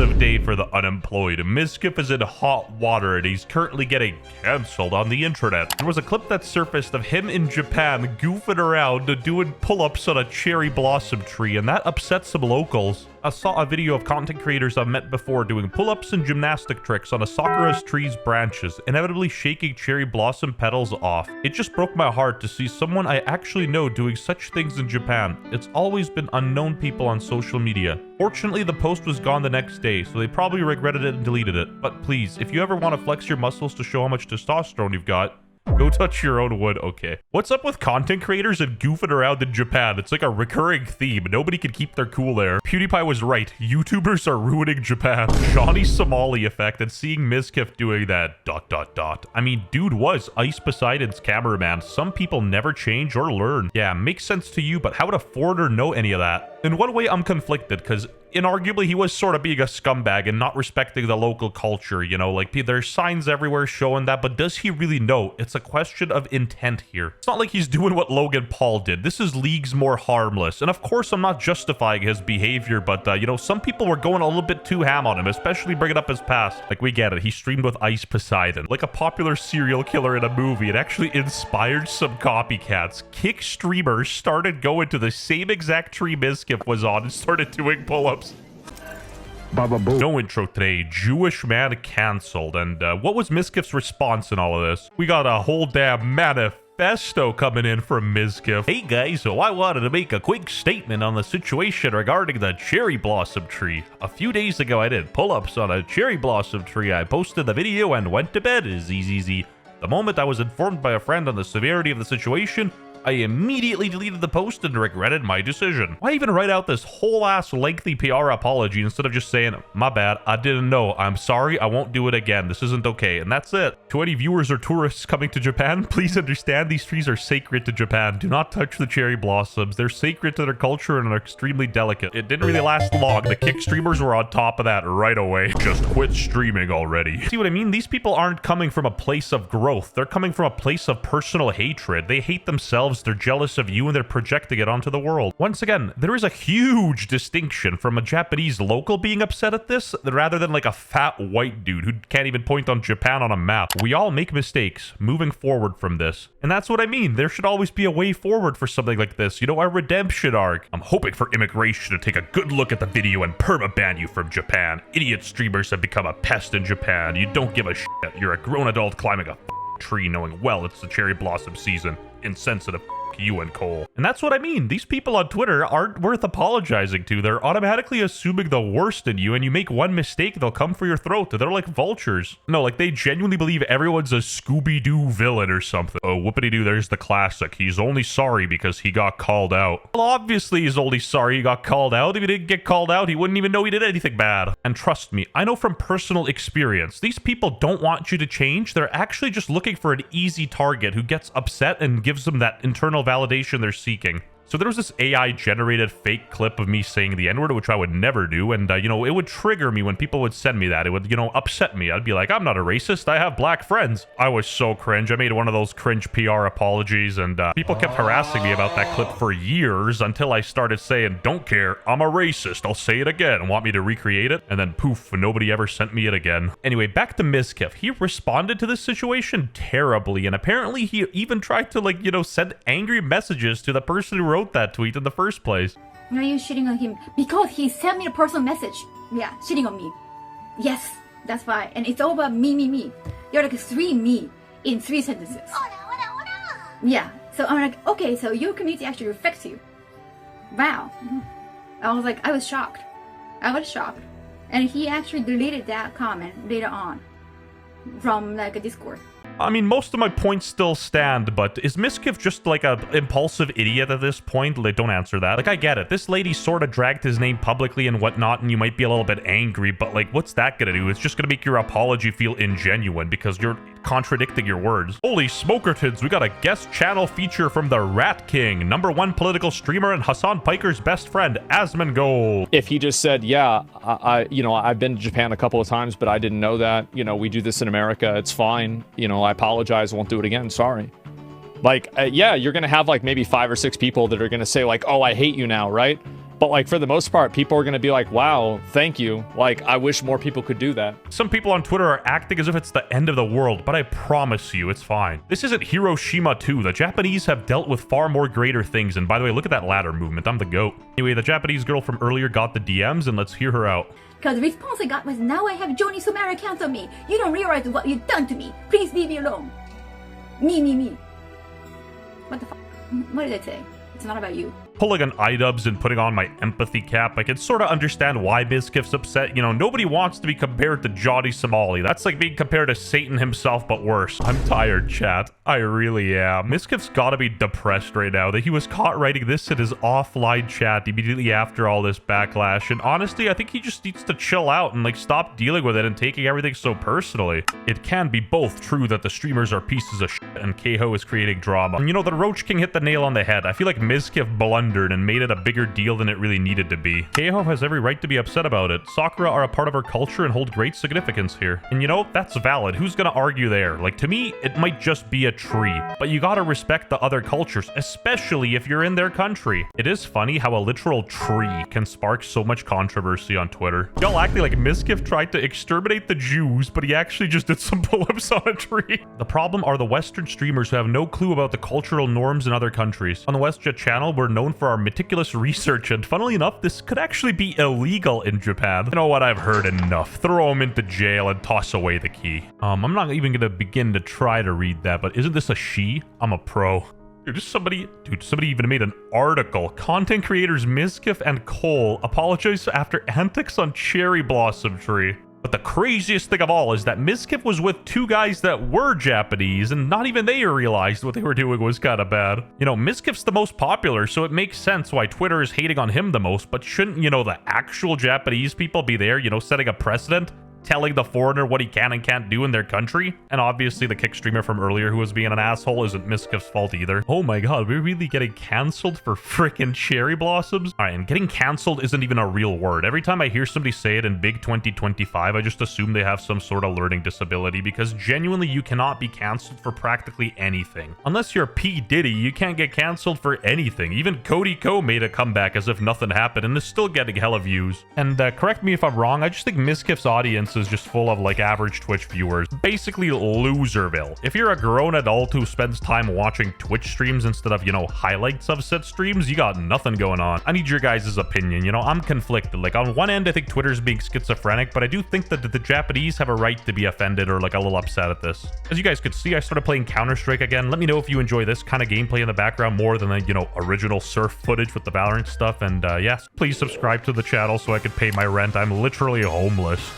massive day for the unemployed. Mizkif is in hot water and he's currently getting cancelled on the internet. There was a clip that surfaced of him in Japan goofing around doing pull-ups on a cherry blossom tree, and that upset some locals. I saw a video of content creators I've met before doing pull-ups and gymnastic tricks on a Sakura tree's branches, inevitably shaking cherry blossom petals off. It just broke my heart to see someone I actually know doing such things in Japan. It's always been unknown people on social media. Fortunately, the post was gone the next day, so they probably regretted it and deleted it. But please, if you ever want to flex your muscles to show how much testosterone you've got, go touch your own wood. Okay. What's up with content creators and goofing around in Japan? It's like a recurring theme. Nobody can keep their cool there. PewDiePie was right. YouTubers are ruining Japan. Johnny Somali effect and seeing Mizkif doing that ... I mean, dude was Ice Poseidon's cameraman. Some people never change or learn. Yeah, makes sense to you, but how would a foreigner know any of that? In one way, I'm conflicted, because inarguably he was sort of being a scumbag and not respecting the local culture, you know, like there's signs everywhere showing that, but does he really know? It's a question of intent here. It's not like he's doing what Logan Paul did. This is leagues more harmless, and of course I'm not justifying his behavior, but you know, some people were going a little bit too ham on him, especially bringing up his past. Like, we get it, he streamed with Ice Poseidon, like a popular serial killer in a movie. It actually inspired some copycats. Kick streamers started going to the same exact tree Mizkif was on and started doing pull-ups. No intro today. Jewish man cancelled. And what was Mizkif's response in all of this? We got a whole damn manifesto coming in from Mizkif. Hey guys, so I wanted to make a quick statement on the situation regarding the cherry blossom tree. A few days ago I did pull-ups on a cherry blossom tree. I posted the video and went to bed. Easy. The moment I was informed by a friend on the severity of the situation, I immediately deleted the post and regretted my decision. Why even write out this whole ass lengthy PR apology instead of just saying, my bad, I didn't know, I'm sorry, I won't do it again, this isn't okay, and that's it. To any viewers or tourists coming to Japan, please understand these trees are sacred to Japan. Do not touch the cherry blossoms. They're sacred to their culture and are extremely delicate. It didn't really last long. The kick streamers were on top of that right away. Just quit streaming already. See what I mean? These people aren't coming from a place of growth. They're coming from a place of personal hatred. They hate themselves, they're jealous of you, and they're projecting it onto the world. Once again, there is a huge distinction from a Japanese local being upset at this rather than like a fat white dude who can't even point on Japan on a map. We all make mistakes moving forward from this, and that's what I mean. There should always be a way forward for something like this, you know, a redemption arc. I'm hoping for immigration to take a good look at the video and perma-ban you from Japan. Idiot streamers have become a pest in Japan. You don't give a shit. You're a grown adult climbing a tree knowing well it's the cherry blossom season. Insensitive you and Cole. And that's what I mean. These people on Twitter aren't worth apologizing to. They're automatically assuming the worst in you, and you make one mistake, they'll come for your throat. They're like vultures. No, like they genuinely believe everyone's a Scooby-Doo villain or something. Oh, whoopity-doo, there's the classic. He's only sorry because he got called out. Well, obviously he's only sorry he got called out. If he didn't get called out, he wouldn't even know he did anything bad. And trust me, I know from personal experience, these people don't want you to change. They're actually just looking for an easy target who gets upset and gives them that internal validation they're seeking. So there was this AI-generated fake clip of me saying the N-word, which I would never do, and, you know, it would trigger me when people would send me that. It would, you know, upset me. I'd be like, I'm not a racist, I have black friends. I was so cringe. I made one of those cringe PR apologies, and people kept harassing me about that clip for years until I started saying, don't care, I'm a racist, I'll say it again. Want me to recreate it? And then poof, nobody ever sent me it again. Anyway, back to Mizkif. He responded to this situation terribly, and apparently he even tried to, like, you know, send angry messages to the person who wrote that tweet in the first place. Why are you shitting on him? Because he sent me a personal message. Yeah, shitting on me. Yes, that's why. And it's all about me. You're like three me in 3 sentences. Yeah, so I'm like, okay, so your community actually reflects you. Wow. I was like, I was shocked. And he actually deleted that comment later on from like a Discord. I mean, most of my points still stand, but is Mizkif just like a impulsive idiot at this point? Like, don't answer that. Like, I get it. This lady sort of dragged his name publicly and whatnot, and you might be a little bit angry, but like, what's that gonna do? It's just gonna make your apology feel ingenuine because you're contradicting your words. Holy smokertons, we got a guest channel feature from the Rat King, #1 political streamer and Hassan Piker's best friend, Asmongold. If he just said, yeah, you know, I've been to Japan a couple of times, but I didn't know that, you know, we do this in America, it's fine, you know, I apologize, won't do it again, sorry. Like, yeah, you're gonna have like maybe 5 or 6 people that are gonna say like, oh, I hate you now, right? But like for the most part, people are going to be like, wow, thank you. Like, I wish more people could do that. Some people on Twitter are acting as if it's the end of the world, but I promise you, it's fine. This isn't Hiroshima 2. The Japanese have dealt with far more greater things. And by the way, look at that ladder movement. I'm the GOAT. Anyway, the Japanese girl from earlier got the DMs, and let's hear her out. Because the response I got was, now I have Johnny Sumera cancel me. You don't realize what you've done to me. Please leave me alone. Me. What the fuck? What did I say? It's not about you. Pulling on iDubbbz and putting on my empathy cap, I can sort of understand why Mizkif's upset. You know, nobody wants to be compared to Johnny Somali. That's like being compared to Satan himself, but worse. I'm tired, chat. I really am. Mizkif's gotta be depressed right now that he was caught writing this in his offline chat immediately after all this backlash. And honestly, I think he just needs to chill out and like stop dealing with it and taking everything so personally. It can be both true that the streamers are pieces of shit and Keiho is creating drama. And you know, the Roach King hit the nail on the head. I feel like Mizkif blundered and made it a bigger deal than it really needed to be. Keiho has every right to be upset about it. Sakura are a part of our culture and hold great significance here. And you know, that's valid. Who's gonna argue there? Like, to me, it might just be a tree. But you gotta respect the other cultures, especially if you're in their country. It is funny how a literal tree can spark so much controversy on Twitter. Y'all acting like Mizkif tried to exterminate the Jews, but he actually just did some pull-ups on a tree. The problem are the Western streamers who have no clue about the cultural norms in other countries. On the WestJett channel, we're known for our meticulous research, and funnily enough, this could actually be illegal in Japan. You know what? I've heard enough. Throw him into jail and toss away the key. I'm not even gonna begin to try to read that, but isn't this a she? I'm a pro. Dude, somebody even made an article. Content creators Mizkif and Cole apologize after antics on Cherry Blossom Tree. But the craziest thing of all is that Mizkif was with two guys that were Japanese, and not even they realized what they were doing was kind of bad. You know, Mizkif's the most popular, so it makes sense why Twitter is hating on him the most, but shouldn't, you know, the actual Japanese people be there, you know, setting a precedent? Telling the foreigner what he can and can't do in their country? And obviously the kick streamer from earlier who was being an asshole isn't Mizkif's fault either. Oh my god, we're really getting cancelled for frickin' cherry blossoms? Alright, and getting cancelled isn't even a real word. Every time I hear somebody say it in big 2025, I just assume they have some sort of learning disability, because genuinely you cannot be cancelled for practically anything. Unless you're P. Diddy, you can't get cancelled for anything. Even Cody Ko made a comeback as if nothing happened and is still getting hella views. And correct me if I'm wrong, I just think Mizkif's audience is just full of like average Twitch viewers. Basically loserville. If you're a grown adult who spends time watching Twitch streams instead of, you know, highlights of set streams, you got nothing going on. I need your guys' opinion. You know, I'm conflicted. Like, on one end, I think Twitter's being schizophrenic, but I do think that the Japanese have a right to be offended or like a little upset at this. As you guys could see, I started playing Counter-Strike again. Let me know if you enjoy this kind of gameplay in the background more than the, you know, original surf footage with the Valorant stuff. And yes, please subscribe to the channel so I can pay my rent. I'm literally homeless.